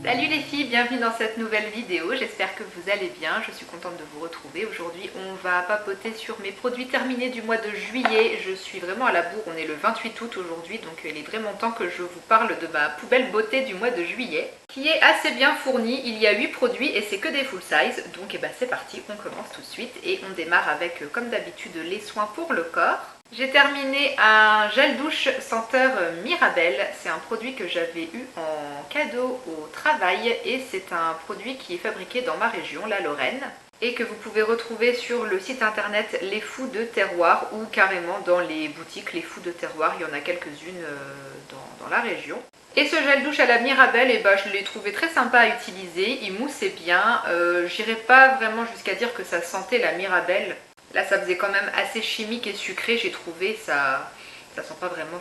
Salut les filles, bienvenue dans cette nouvelle vidéo, j'espère que vous allez bien, je suis contente de vous retrouver. Aujourd'hui on va papoter sur mes produits terminés du mois de juillet. Je suis vraiment à la bourre, on est le 28 août aujourd'hui, donc il est vraiment temps que je vous parle de ma poubelle beauté du mois de juillet, qui est assez bien fournie. Il y a 8 produits et c'est que des full size, donc c'est parti, on commence tout de suite et on démarre avec, comme d'habitude, les soins pour le corps. J'ai terminé un gel douche senteur Mirabelle. C'est un produit que j'avais eu en cadeau au travail et c'est un produit qui est fabriqué dans ma région, la Lorraine, et que vous pouvez retrouver sur le site internet Les Fous de Terroir ou carrément dans les boutiques Les Fous de Terroir. Il y en a quelques-unes dans la région. Et ce gel douche à la Mirabelle, je l'ai trouvé très sympa à utiliser, il moussait bien. J'irai pas vraiment jusqu'à dire que ça sentait la Mirabelle. Là, ça faisait quand même assez chimique et sucré, j'ai trouvé, ça sent pas vraiment,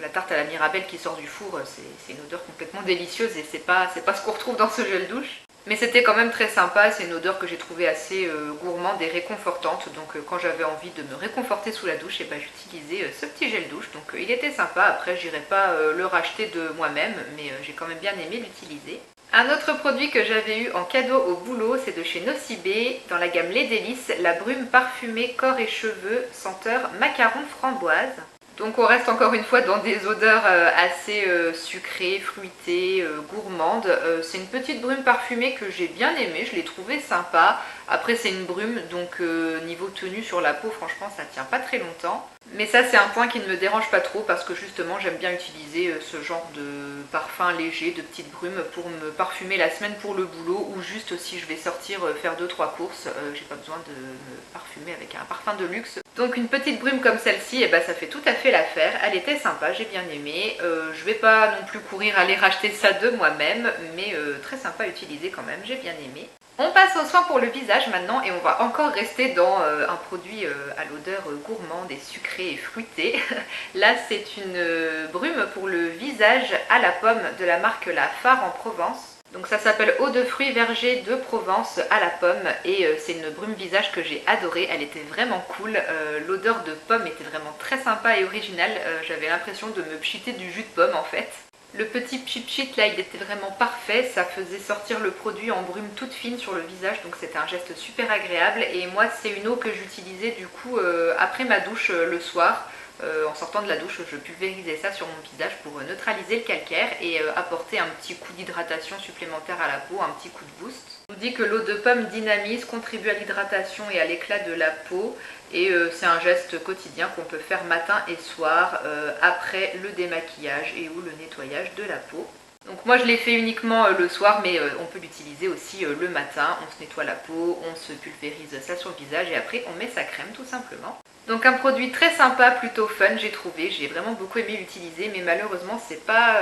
la tarte à la Mirabelle qui sort du four, c'est une odeur complètement délicieuse et c'est pas ce qu'on retrouve dans ce gel douche. Mais c'était quand même très sympa, c'est une odeur que j'ai trouvée assez gourmande et réconfortante, donc quand j'avais envie de me réconforter sous la douche, j'utilisais ce petit gel douche, donc il était sympa. Après, j'irai pas le racheter de moi-même, mais j'ai quand même bien aimé l'utiliser. Un autre produit que j'avais eu en cadeau au boulot, c'est de chez Nocibé, dans la gamme Les Délices, la brume parfumée corps et cheveux, senteur macaron framboise. Donc on reste encore une fois dans des odeurs assez sucrées, fruitées, gourmandes. C'est une petite brume parfumée que j'ai bien aimée, je l'ai trouvée sympa. Après c'est une brume, donc niveau tenue sur la peau, franchement ça tient pas très longtemps. Mais ça c'est un point qui ne me dérange pas trop parce que justement j'aime bien utiliser ce genre de parfum léger, de petites brumes pour me parfumer la semaine pour le boulot ou juste si je vais sortir faire 2-3 courses, j'ai pas besoin de me parfumer avec un parfum de luxe. Donc une petite brume comme celle-ci, ça fait tout à fait l'affaire. Elle était sympa, j'ai bien aimé. Je vais pas non plus courir aller racheter ça de moi-même, mais très sympa à utiliser quand même, j'ai bien aimé. On passe aux soins pour le visage maintenant et on va encore rester dans un produit à l'odeur gourmande et sucrée et fruitée. Là c'est une brume pour le visage à la pomme de la marque La Phare en Provence. Donc ça s'appelle Eau de fruits vergers de Provence à la pomme et c'est une brume visage que j'ai adorée, elle était vraiment cool, l'odeur de pomme était vraiment très sympa et originale, j'avais l'impression de me pchiter du jus de pomme en fait. Le petit pchit là il était vraiment parfait, ça faisait sortir le produit en brume toute fine sur le visage, donc c'était un geste super agréable et moi c'est une eau que j'utilisais du coup après ma douche le soir. En sortant de la douche, je pulvérisais ça sur mon visage pour neutraliser le calcaire et apporter un petit coup d'hydratation supplémentaire à la peau, un petit coup de boost. On nous dit que l'eau de pomme dynamise, contribue à l'hydratation et à l'éclat de la peau et c'est un geste quotidien qu'on peut faire matin et soir après le démaquillage et ou le nettoyage de la peau. Donc moi je l'ai fait uniquement le soir, mais on peut l'utiliser aussi le matin. On se nettoie la peau, on se pulvérise ça sur le visage et après on met sa crème tout simplement. Donc un produit très sympa, plutôt fun j'ai trouvé, j'ai vraiment beaucoup aimé l'utiliser, mais malheureusement c'est pas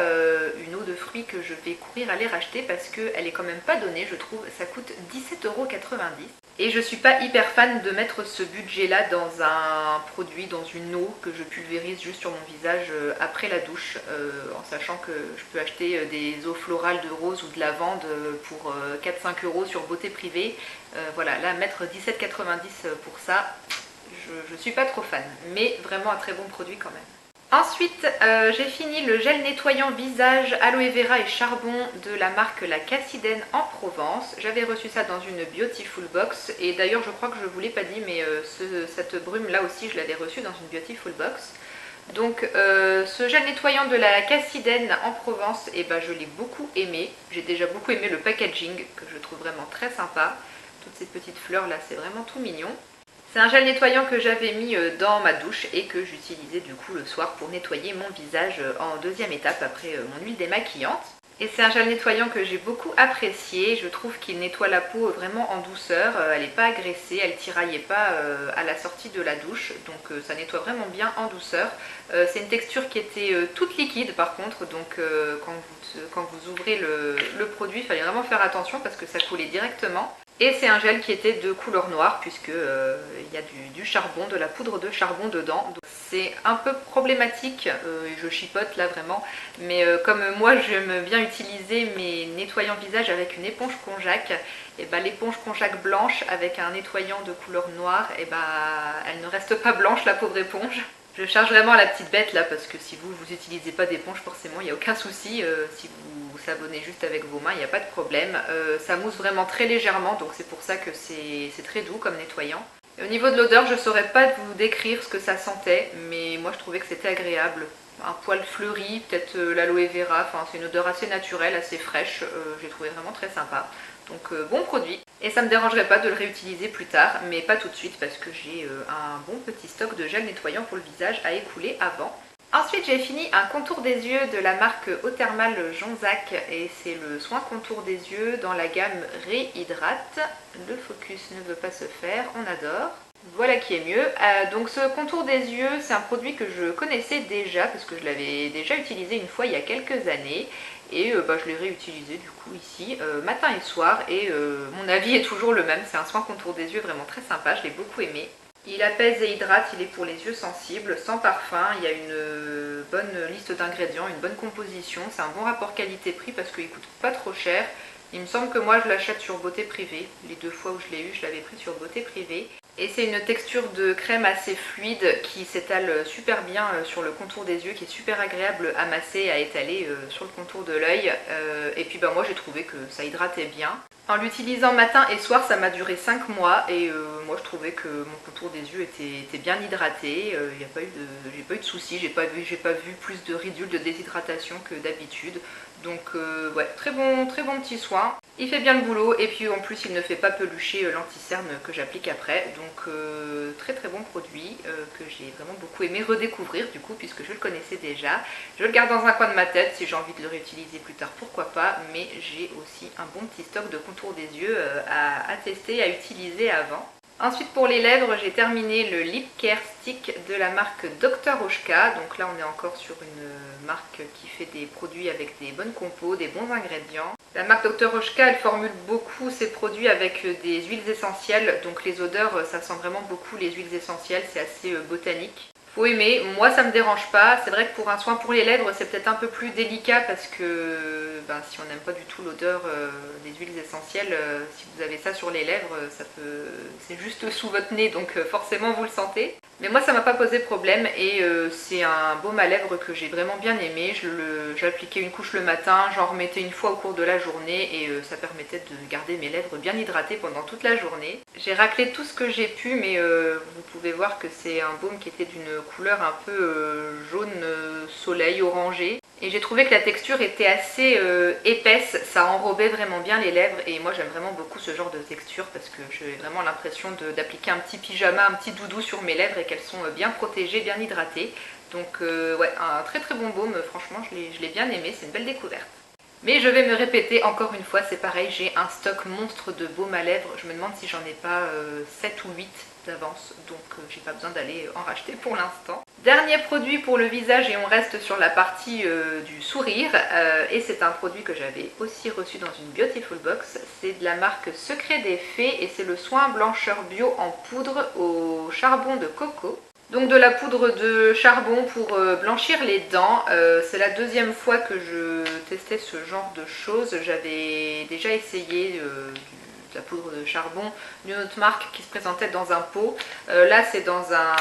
une eau de fruits que je vais courir aller racheter parce qu'elle est quand même pas donnée je trouve, ça coûte 17,90 €. Et je suis pas hyper fan de mettre ce budget là dans un produit, dans une eau que je pulvérise juste sur mon visage après la douche, en sachant que je peux acheter des eaux florales de rose ou de lavande pour 4-5 € sur Beauté Privée. Voilà, là mettre 17,90 € pour ça, je suis pas trop fan, mais vraiment un très bon produit quand même. Ensuite, j'ai fini le gel nettoyant visage aloe vera et charbon de la marque La Cassidène en Provence. J'avais reçu ça dans une Beautiful Box et d'ailleurs je crois que je ne vous l'ai pas dit, mais cette brume là aussi je l'avais reçue dans une Beautiful Box. Donc ce gel nettoyant de la Cassidène en Provence, je l'ai beaucoup aimé. J'ai déjà beaucoup aimé le packaging que je trouve vraiment très sympa. Toutes ces petites fleurs là, c'est vraiment tout mignon. C'est un gel nettoyant que j'avais mis dans ma douche et que j'utilisais du coup le soir pour nettoyer mon visage en deuxième étape après mon huile démaquillante. Et c'est un gel nettoyant que j'ai beaucoup apprécié, je trouve qu'il nettoie la peau vraiment en douceur, elle n'est pas agressée, elle tiraillait pas à la sortie de la douche, donc ça nettoie vraiment bien en douceur. C'est une texture qui était toute liquide par contre, donc quand vous ouvrez le produit, il fallait vraiment faire attention parce que ça coulait directement. Et c'est un gel qui était de couleur noire puisque il y a du charbon, de la poudre de charbon dedans. C'est un peu problématique, je chipote là vraiment, mais comme moi j'aime bien utiliser mes nettoyants visage avec une éponge konjac, et l'éponge konjac blanche avec un nettoyant de couleur noire, elle ne reste pas blanche la pauvre éponge. Je charge vraiment la petite bête là parce que si vous n'utilisez pas d'éponge, forcément il n'y a aucun souci. Si vous savonnez juste avec vos mains, il n'y a pas de problème. Ça mousse vraiment très légèrement, donc c'est pour ça que c'est très doux comme nettoyant. Et au niveau de l'odeur, je ne saurais pas vous décrire ce que ça sentait, mais moi je trouvais que c'était agréable. Un poil fleuri, peut-être l'aloe vera, enfin c'est une odeur assez naturelle, assez fraîche, j'ai trouvé vraiment très sympa. Donc bon produit. Et ça ne me dérangerait pas de le réutiliser plus tard, mais pas tout de suite parce que j'ai un bon petit stock de gel nettoyant pour le visage à écouler avant. Ensuite j'ai fini un contour des yeux de la marque Eau Thermale Jonzac et c'est le soin contour des yeux dans la gamme Réhydrate. Le focus ne veut pas se faire, on adore. Voilà qui est mieux. Donc ce contour des yeux, c'est un produit que je connaissais déjà parce que je l'avais déjà utilisé une fois il y a quelques années. Et je l'ai réutilisé du coup ici matin et soir et mon avis est toujours le même. C'est un soin contour des yeux vraiment très sympa, je l'ai beaucoup aimé. Il apaise et hydrate, il est pour les yeux sensibles, sans parfum, il y a une bonne liste d'ingrédients, une bonne composition. C'est un bon rapport qualité-prix parce qu'il coûte pas trop cher. Il me semble que moi je l'achète sur Beauté Privée. Les 2 fois où je l'ai eu, je l'avais pris sur Beauté Privée. Et c'est une texture de crème assez fluide qui s'étale super bien sur le contour des yeux, qui est super agréable à masser, à étaler sur le contour de l'œil. Et puis moi j'ai trouvé que ça hydratait bien. En l'utilisant matin et soir, ça m'a duré 5 mois et moi je trouvais que mon contour des yeux était bien hydraté. J'ai pas eu de soucis, j'ai pas vu plus de ridules, de déshydratation que d'habitude. Donc ouais, très bon petit soin. Il fait bien le boulot et puis en plus il ne fait pas pelucher l'anti-cerne que j'applique après. Donc très bon produit que j'ai vraiment beaucoup aimé redécouvrir du coup puisque je le connaissais déjà. Je le garde dans un coin de ma tête, si j'ai envie de le réutiliser plus tard pourquoi pas. Mais j'ai aussi un bon petit stock de contour des yeux à tester, à utiliser avant. Ensuite pour les lèvres, j'ai terminé le Lip Care Stick de la marque Dr Oshka. Donc là on est encore sur une marque qui fait des produits avec des bonnes compos, des bons ingrédients. La marque Dr Oshka elle formule beaucoup ses produits avec des huiles essentielles. Donc les odeurs ça sent vraiment beaucoup les huiles essentielles, c'est assez botanique. Faut aimer, moi ça me dérange pas, c'est vrai que pour un soin pour les lèvres c'est peut-être un peu plus délicat parce que si on n'aime pas du tout l'odeur des huiles essentielles, si vous avez ça sur les lèvres, c'est juste sous votre nez donc forcément vous le sentez. Mais moi ça m'a pas posé problème et c'est un baume à lèvres que j'ai vraiment bien aimé. J'appliquais une couche le matin, j'en remettais une fois au cours de la journée et ça permettait de garder mes lèvres bien hydratées pendant toute la journée. J'ai raclé tout ce que j'ai pu mais vous pouvez voir que c'est un baume qui était d'une couleur un peu jaune soleil orangé. Et j'ai trouvé que la texture était assez épaisse, ça enrobait vraiment bien les lèvres et moi j'aime vraiment beaucoup ce genre de texture parce que j'ai vraiment l'impression d'appliquer un petit pyjama, un petit doudou sur mes lèvres et qu'elles sont bien protégées, bien hydratées. Donc ouais, un très bon baume, franchement je l'ai bien aimé, c'est une belle découverte. Mais je vais me répéter encore une fois, c'est pareil, j'ai un stock monstre de baume à lèvres, je me demande si j'en ai pas 7 ou 8 d'avance, donc j'ai pas besoin d'aller en racheter pour l'instant. Dernier produit pour le visage et on reste sur la partie du sourire et c'est un produit que j'avais aussi reçu dans une Beautiful Box, c'est de la marque Secret des Fées et c'est le soin blancheur bio en poudre au charbon de coco. Donc de la poudre de charbon pour blanchir les dents, c'est la deuxième fois que je testais ce genre de choses. J'avais déjà essayé de la poudre de charbon d'une autre marque qui se présentait dans un pot. Là c'est dans un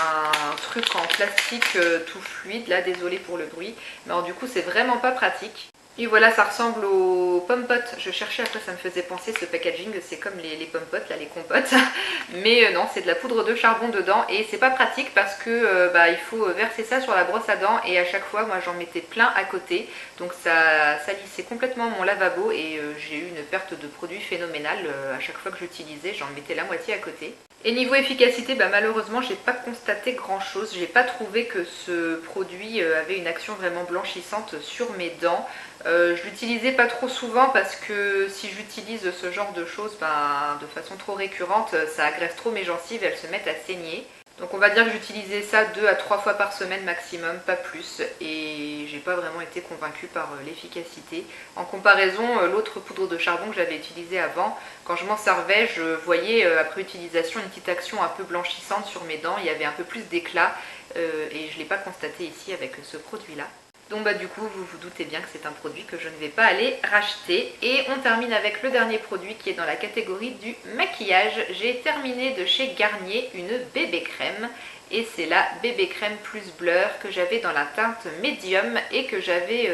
truc en plastique tout fluide, là désolé pour le bruit. Mais alors du coup c'est vraiment pas pratique. Et voilà, ça ressemble aux pommes potes. Je cherchais à quoi ça me faisait penser ce packaging, c'est comme les pommes potes, là, les compotes. Mais non, c'est de la poudre de charbon dedans et c'est pas pratique parce que il faut verser ça sur la brosse à dents et à chaque fois, moi j'en mettais plein à côté. Donc ça salissait complètement mon lavabo et j'ai eu une perte de produit phénoménale. À chaque fois que j'utilisais, j'en mettais la moitié à côté. Et niveau efficacité, malheureusement, j'ai pas constaté grand chose. J'ai pas trouvé que ce produit avait une action vraiment blanchissante sur mes dents. Je l'utilisais pas trop souvent parce que si j'utilise ce genre de choses de façon trop récurrente, ça agresse trop mes gencives et elles se mettent à saigner. Donc on va dire que j'utilisais ça 2 à 3 fois par semaine maximum, pas plus. Et j'ai pas vraiment été convaincue par l'efficacité. En comparaison, l'autre poudre de charbon que j'avais utilisée avant, quand je m'en servais, je voyais après utilisation une petite action un peu blanchissante sur mes dents. Il y avait un peu plus d'éclat et je ne l'ai pas constaté ici avec ce produit-là. Donc bah du coup vous vous doutez bien que c'est un produit que je ne vais pas aller racheter. Et on termine avec le dernier produit qui est dans la catégorie du maquillage. J'ai terminé de chez Garnier une bébé crème. Et c'est la bébé crème plus blur que j'avais dans la teinte médium et que j'avais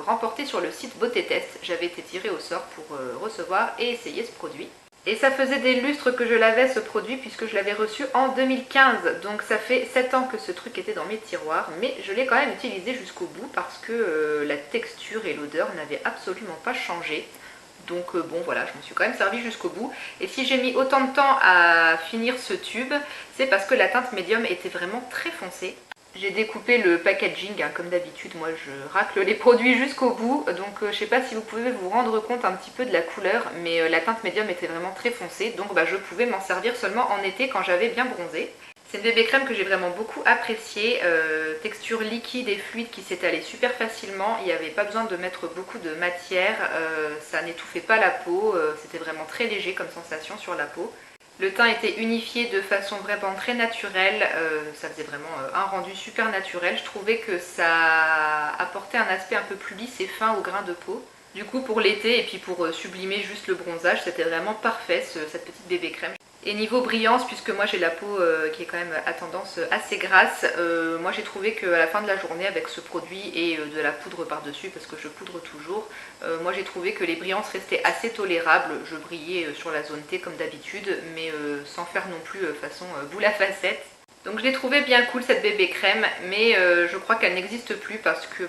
remporté sur le site Beauté Test. J'avais été tirée au sort pour recevoir et essayer ce produit. Et ça faisait des lustres que je l'avais ce produit puisque je l'avais reçu en 2015. Donc ça fait 7 ans que ce truc était dans mes tiroirs. Mais je l'ai quand même utilisé jusqu'au bout parce que la texture et l'odeur n'avaient absolument pas changé. Donc bon voilà, je m'en suis quand même servi jusqu'au bout. Et si j'ai mis autant de temps à finir ce tube, c'est parce que la teinte médium était vraiment très foncée. J'ai découpé le packaging, hein, comme d'habitude, moi je racle les produits jusqu'au bout, donc je sais pas si vous pouvez vous rendre compte un petit peu de la couleur, mais la teinte médium était vraiment très foncée, donc bah, je pouvais m'en servir seulement en été quand j'avais bien bronzé. C'est une bébé crème que j'ai vraiment beaucoup appréciée, texture liquide et fluide qui s'étalait super facilement, il n'y avait pas besoin de mettre beaucoup de matière, ça n'étouffait pas la peau, c'était vraiment très léger comme sensation sur la peau. Le teint était unifié de façon vraiment très naturelle, ça faisait vraiment un rendu super naturel. Je trouvais que ça apportait un aspect un peu plus lisse et fin au grain de peau. Du coup pour l'été et puis pour sublimer juste le bronzage, c'était vraiment parfait cette petite bébé crème. Et niveau brillance, puisque moi j'ai la peau qui est quand même à tendance assez grasse, moi j'ai trouvé qu'à la fin de la journée avec ce produit et de la poudre par-dessus, parce que je poudre toujours, moi j'ai trouvé que les brillances restaient assez tolérables. Je brillais sur la zone T comme d'habitude, mais sans faire non plus façon boule à facettes. Donc je l'ai trouvée bien cool cette bébé crème, mais je crois qu'elle n'existe plus parce que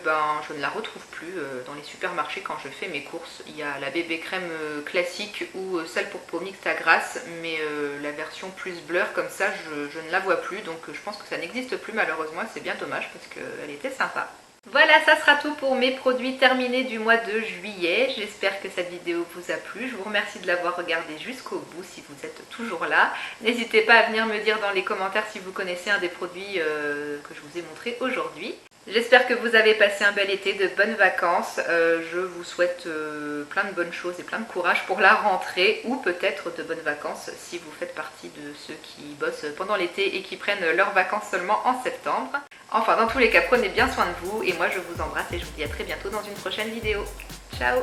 je ne la retrouve plus dans les supermarchés quand je fais mes courses. Il y a la bébé crème classique ou celle pour peau mixte à grasse, mais la version plus blur comme ça je ne la vois plus, donc je pense que ça n'existe plus malheureusement, c'est bien dommage parce qu'elle était sympa. Voilà, ça sera tout pour mes produits terminés du mois de juillet. J'espère que cette vidéo vous a plu. Je vous remercie de l'avoir regardée jusqu'au bout si vous êtes toujours là. N'hésitez pas à venir me dire dans les commentaires si vous connaissez un des produits que je vous ai montré aujourd'hui. J'espère que vous avez passé un bel été, de bonnes vacances. Je vous souhaite plein de bonnes choses et plein de courage pour la rentrée ou peut-être de bonnes vacances si vous faites partie de ceux qui bossent pendant l'été et qui prennent leurs vacances seulement en septembre. Enfin, dans tous les cas, prenez bien soin de vous et moi je vous embrasse et je vous dis à très bientôt dans une prochaine vidéo. Ciao!